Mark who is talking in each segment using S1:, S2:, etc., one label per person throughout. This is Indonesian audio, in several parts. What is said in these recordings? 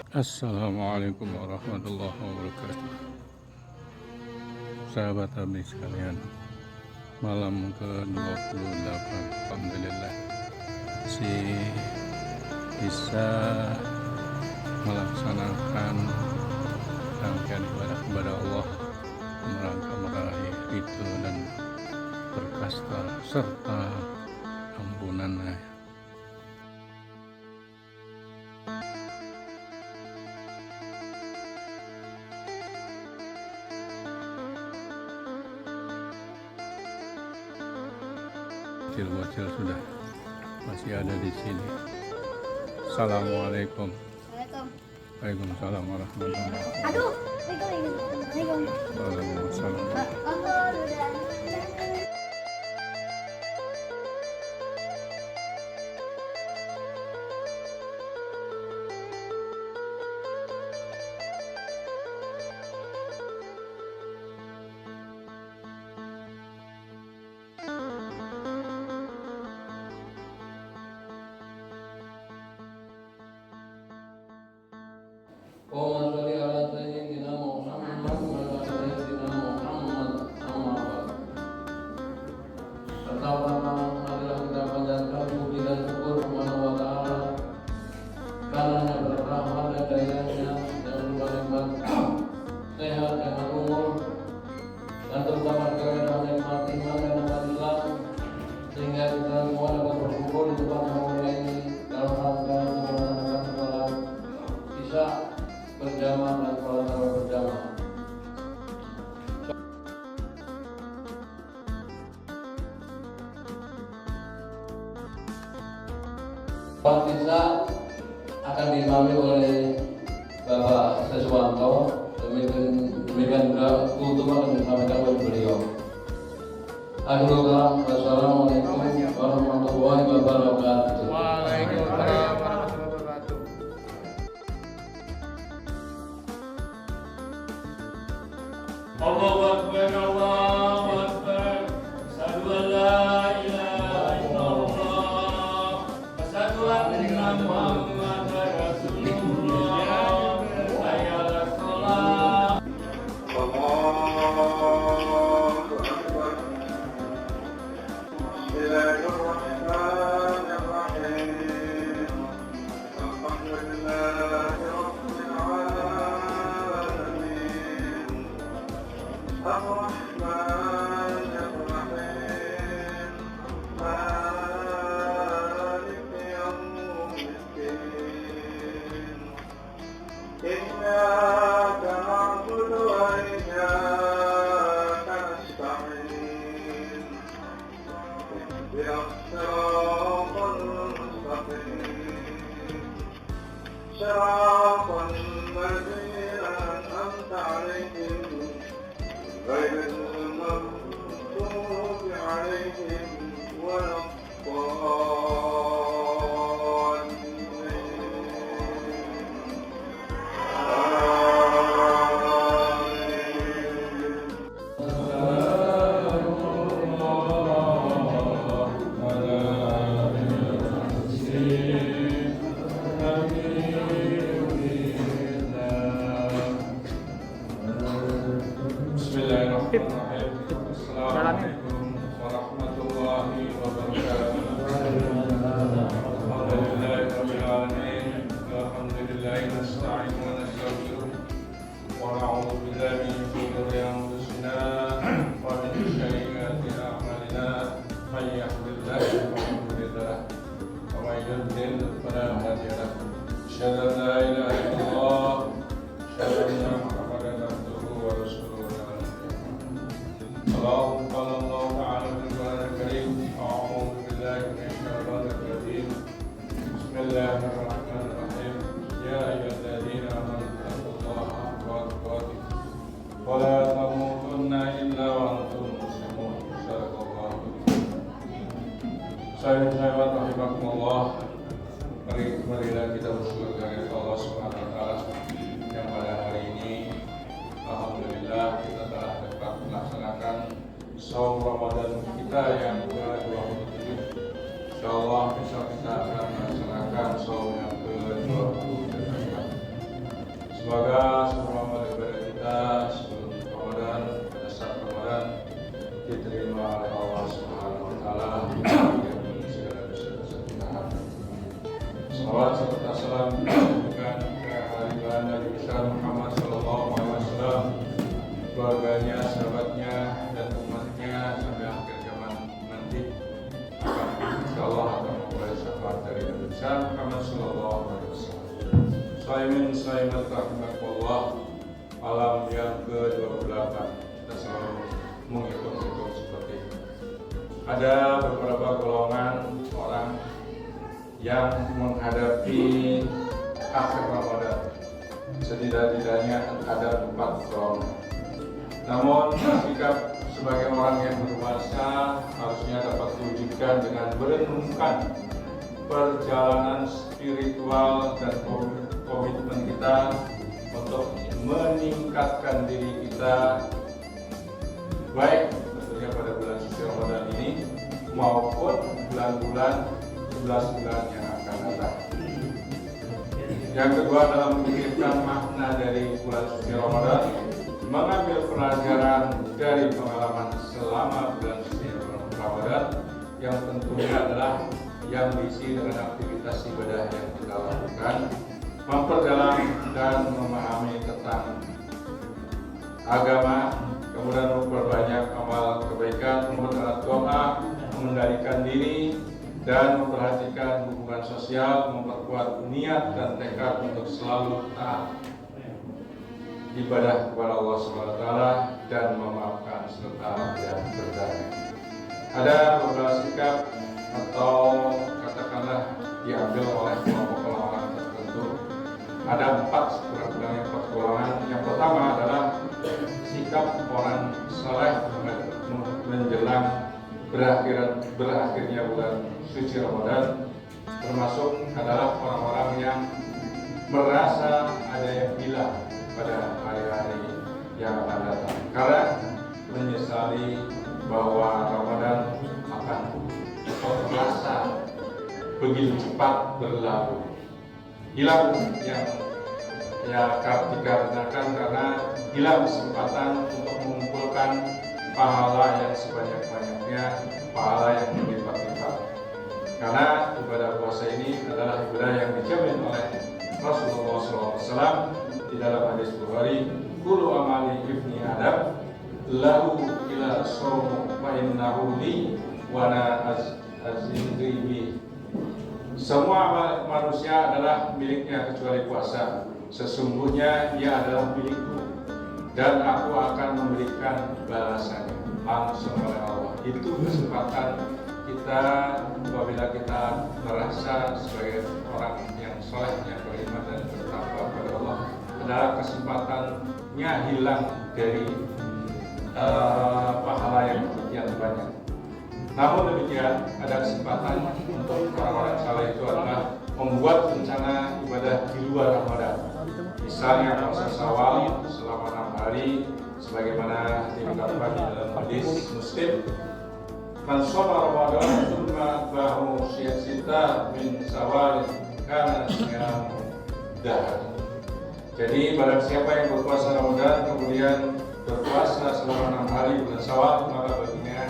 S1: Assalamualaikum warahmatullahi wabarakatuh. Sahabat Abdi sekalian, malam ke-28 alhamdulillah masih bisa melaksanakan rangkaian ibadah kepada Allah merangka meraih ridho dan berkasta serta ampunannya. Bocil-bocil sudah masih ada di sini. Assalamualaikum. Waalaikumsalam warahmatullahi wabarakatuh. Waalaikumsalam.
S2: اللهم صل على سيدنا محمد وعلى سيدنا Muhammad amma ba'd. Pertama adalah kita panjatkan puji dan syukur kepada Allah Ta'ala karena berrahmat dan dayanya dan bernikmat sehat dan umur dan terutama karena nikmat iman dan nikmat Islam sehingga kita semua dapat berkumpul di tempat yang mulia ini dalam rangka untuk melaksanakan sholat Isya berjamaah dan sholat tarawih berjamaah. Sholat Isya akan diimami oleh Bapak Seswanto, demikian juga khutbah akan disampaikan oleh beliau. Akhirul kalam, wassalamualaikum warahmatullahi wabarakatuh.
S3: Waalaikumsalam warahmatullahi wabarakatuh. Allahu Akbar, Allahu Akbar. Asyhadu an la ilaha illallah. Asyhadu anna Muhammadar Rasulullah. Hayya 'alas shalah.
S4: إياك نعبد وإياك نستعين اهدنا الصراط المستقيم صراط الذين أنعمت عليهم غير المغضوب عليهم ولا
S1: Bismillahirrahmanirrahim. Assalamualaikum warahmatullahi wabarakatuh. Alhamdulillahirabbil alamin. Alhamdulillahi nasta'inu wa nastaghfiruh wa na'udzu billahi min shururi anfusina wa min sayyiati a'malina. May yahdihillahu fala mudilla lahu wa may yudlil fala hadiya lahu. Asyhadu an la ilaha illallah wa asyhadu anna Muhammadan abduhu wa rasuluh. قال الله تعالى في القرآن الكريم أعوذ بالله من الشيطان الرجيم بسم الله الرحمن الرحيم يا أيها الذين آمنوا اتقوا الله حق تقاته ولا تموتن إلا وأنتم مسلمون صدق الله. Sahabat rahimakumullah, marilah kita bersyukur kepada Allah Subhanahu wa taala yang pada hari ini alhamdulillah kita telah dapat melaksanakan saum Ramadan kita yang ke-27. Insyaallah besok kita akan melaksanakan saum yang ke-28. mendoakan kehadiran Nabi besar Muhammad SAW, keluarganya, sahabatnya, dan umatnya sampai akhir zaman nanti. Insyaallah akan memulai syafaat dari Nabi besar Muhammad SAW. Saimat rahimakumullah, malam yang ke-28 kita selalu menghitung-hitung seperti ini. Ada beberapa golongan orang yang menghadapi akhir Ramadan. Setidak-tidaknya ada 4 golongan. Namun sikap sebagai orang yang berpuasa harusnya dapat diwujudkan dengan merenungkan perjalanan spiritual dan komitmen kita untuk meningkatkan diri kita, baik tentunya pada bulan suci Ramadan ini maupun bulan-bulan 11 bulan yang akan datang. Yang kedua adalah memikirkan makna dari bulan suci Ramadan, mengambil pelajaran dari pengalaman selama bulan suci Ramadan yang tentunya adalah yang diisi dengan aktivitas ibadah yang kita lakukan, memperdalam dan memahami tentang agama, kemudian memperbanyak amal kebaikan, memperbanyak doa, mengendalikan diri, dan memperhatikan hubungan sosial, memperkuat niat dan tekad untuk selalu taat ibadah kepada Allah SWT dan memaafkan serta berdamai. Ada beberapa sikap atau katakanlah diambil oleh kelompok orang tertentu. Ada 4 golongan. Yang pertama adalah sikap orang saleh menjelang berakhirnya bulan suci Ramadan, termasuk adalah orang-orang yang merasa ada yang hilang pada hari-hari yang akan datang karena menyesali bahwa Ramadan akan terasa begitu cepat berlalu. Hilang yang dikarenakan karena hilang kesempatan untuk mengumpulkan pahala yang sebanyak-banyaknya, pahala yang berlipat-lipat. Karena ibadah puasa ini adalah ibadah yang dijamin oleh Rasulullah SAW di dalam hadis Bukhari, "Kullu amali ibni Adam lahu ila shawmu fa innahu li wa ana azidri." Semua amal manusia adalah miliknya kecuali puasa. Sesungguhnya ia adalah milikku dan aku akan memberikan balasannya langsung oleh Allah. Itu kesempatan kita apabila kita merasa sebagai orang yang soleh, yang beriman dan bertakwa kepada Allah, adalah kesempatannya hilang dari pahala yang begitu banyak. Namun demikian, ada kesempatan untuk orang-orang saleh itu adalah membuat rencana ibadah di luar Ramadan. Misalnya puasa Syawal selama 6 hari, sebagaimana dikatakan di dalam hadis Muslim, "Man shoma Ramadan tsumma atba'ahu sita min Syawal kana siyamu dahr." Jadi barang siapa yang berpuasa Ramadan kemudian berpuasa selama 6 hari bulan Syawal, maka baginya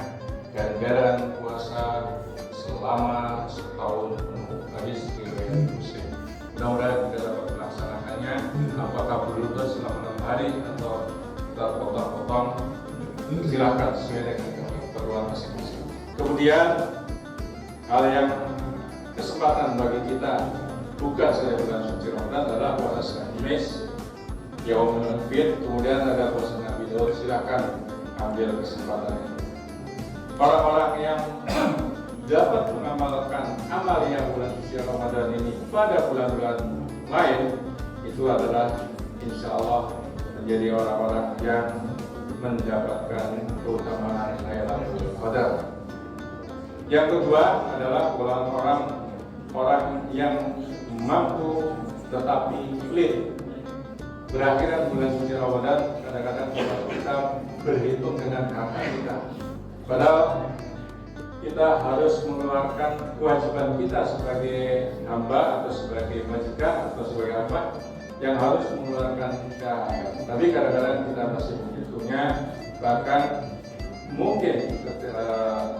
S1: ganjaran puasa selama setahun penuh. Hadis riwayat Muslim. Mudah-mudahan kita dapat melaksanakannya, apakah berlutut selama 6 hari atau terpotong-potong, silakan sesuai dengan keperluan masing-masing. Kemudian hal yang kesempatan bagi kita bukan saja bulan suci Ramadan adalah puasa Kamis, Yaumul Fitr, kemudian ada puasa Nabi Daud. Silakan ambil kesempatan ini. Orang-orang yang dapat mengamalkan amal yang bulan suci Ramadan ini pada bulan-bulan lain, itu adalah insya Allah menjadi orang-orang yang mendapatkan keutamaan Lailatul Qadar. Yang kedua adalah golongan orang yang mampu tetapi pelit. Berakhiran bulan suci Ramadan, kadang-kadang kita berhitung dengan harta kita. Padahal kita harus mengeluarkan kewajiban kita sebagai hamba atau sebagai majikan atau sebagai apa yang harus mengeluarkan THR. Tapi kadang-kadang kita masih menghitungnya, bahkan mungkin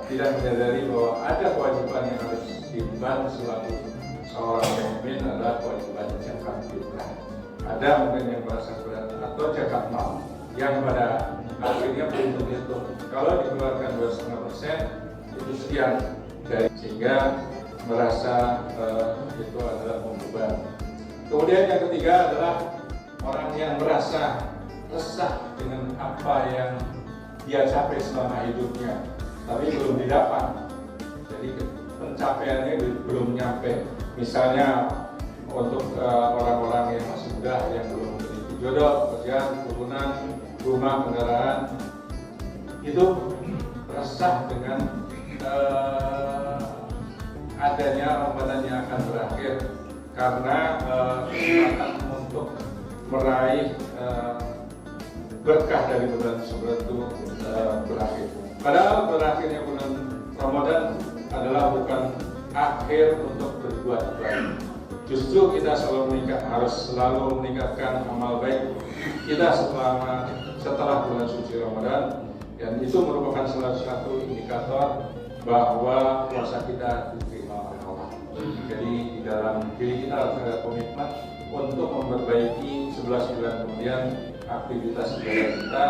S1: tidak menyadari bahwa ada kewajiban yang harus diemban selaku seorang mukmin adalah kewajiban zakat fitrah. Ada mungkin yang merasa berat atau zakat mal yang pada akhirnya belum terhitung. Kalau dikeluarkan 2,5% itu sekian dari, sehingga merasa itu adalah pembeban. Kemudian yang ketiga adalah orang yang merasa resah dengan apa yang dia capai selama hidupnya, tapi belum didapat. Jadi pencapaiannya belum nyampe. Misalnya untuk orang-orang yang masih muda yang belum memiliki jodoh, pekerjaan, keturunan, rumah, kendaraan, itu resah dengan adanya Ramadan yang akan berakhir karena kesempatan untuk meraih berkah dari bulan tersebut itu berakhir. Padahal berakhirnya bulan Ramadan adalah bukan akhir untuk berbuat baik. Justru kita harus selalu meningkatkan amal baik kita setelah bulan suci Ramadan, dan itu merupakan salah satu indikator bahwa puasa kita diterima oleh Allah. Jadi di dalam diri kita harus ada komitmen untuk memperbaiki 11 bulan kemudian aktivitas ibadah kita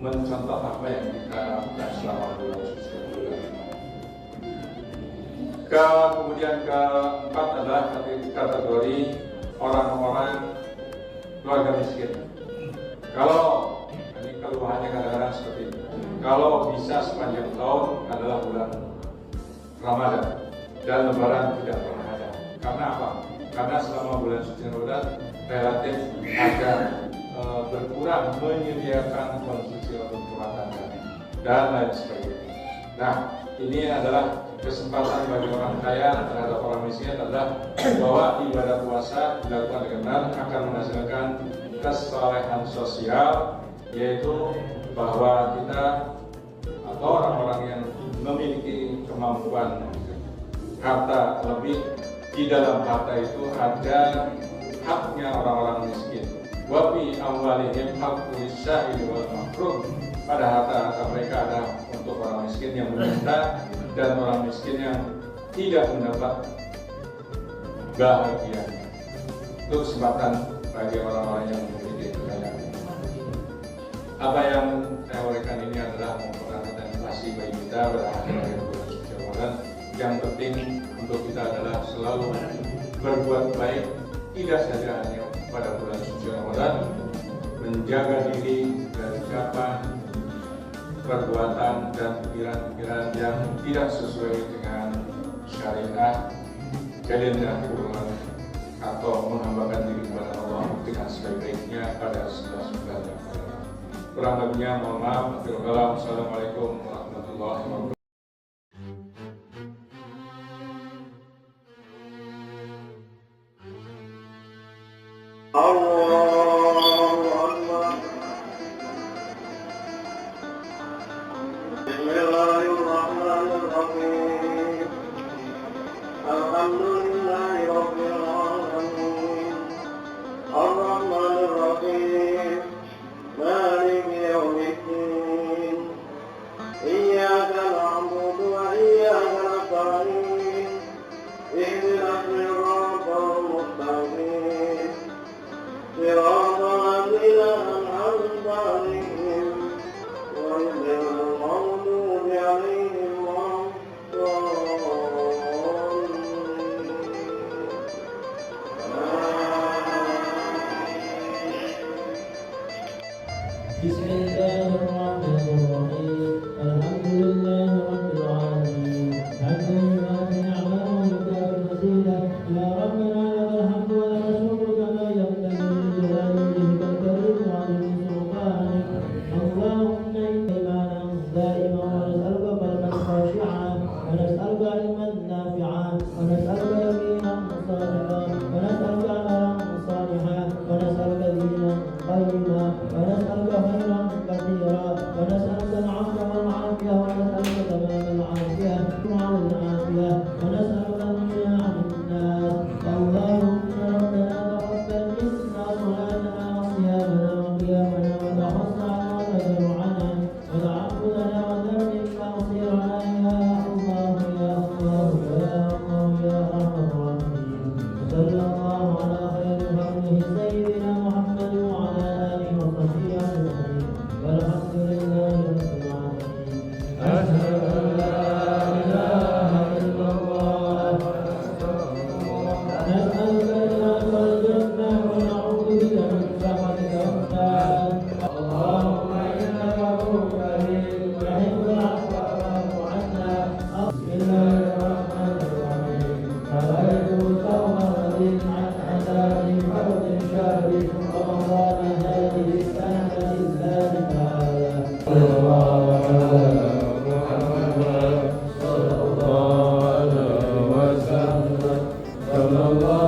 S1: mencontoh apa yang kita lakukan selama bulan suci Ramadan. Kemudian keempat adalah kategori orang-orang keluarga miskin. Kalau ini keluhannya kadang-kadang seperti ini, kalau bisa sepanjang tahun adalah bulan Ramadan dan Lebaran tidak pernah ada. Karena apa? Karena selama bulan suci Ramadan relatif agak berkurang menyediakan konsumsi untuk rumah tangga dan lain sebagainya. Nah, ini adalah kesempatan bagi orang kaya terhadap orang miskin adalah bahwa ibadah puasa dilakukan dengan benar akan menghasilkan kesalehan sosial, yaitu bahwa kita atau orang-orang yang memiliki kemampuan harta lebih, di dalam harta itu ada haknya orang-orang miskin. Wa fi amwalihim haqqul syahidi wal mahrum. Pada harta mereka ada untuk orang miskin yang meminta dan orang miskin yang tidak mendapat bahagia. Itu kesempatan bagi orang-orang yang memiliki kekayaan. Apa yang saya uraikan ini adalah merupakan kontemplasi bagi kita pada akhir bulan suci Ramadan. Yang penting untuk kita adalah selalu berbuat baik, tidak saja hanya pada bulan suci Ramadan, menjaga diri dari ucapan, perbuatan dan pikiran-pikiran yang tidak sesuai dengan syariat, kemudian atau menghambakan diri kepada Allah dengan sebaik-baiknya pada 11 bulan yang akan datang. Kurang lebihnya mohon maaf. Assalamualaikum warahmatullahi wabarakatuh.
S5: ونسألك خيرا كثيرا رمضان هذه السنة لله تعالى. صلى الله على محمد صلى الله عليه وسلم. صلى الله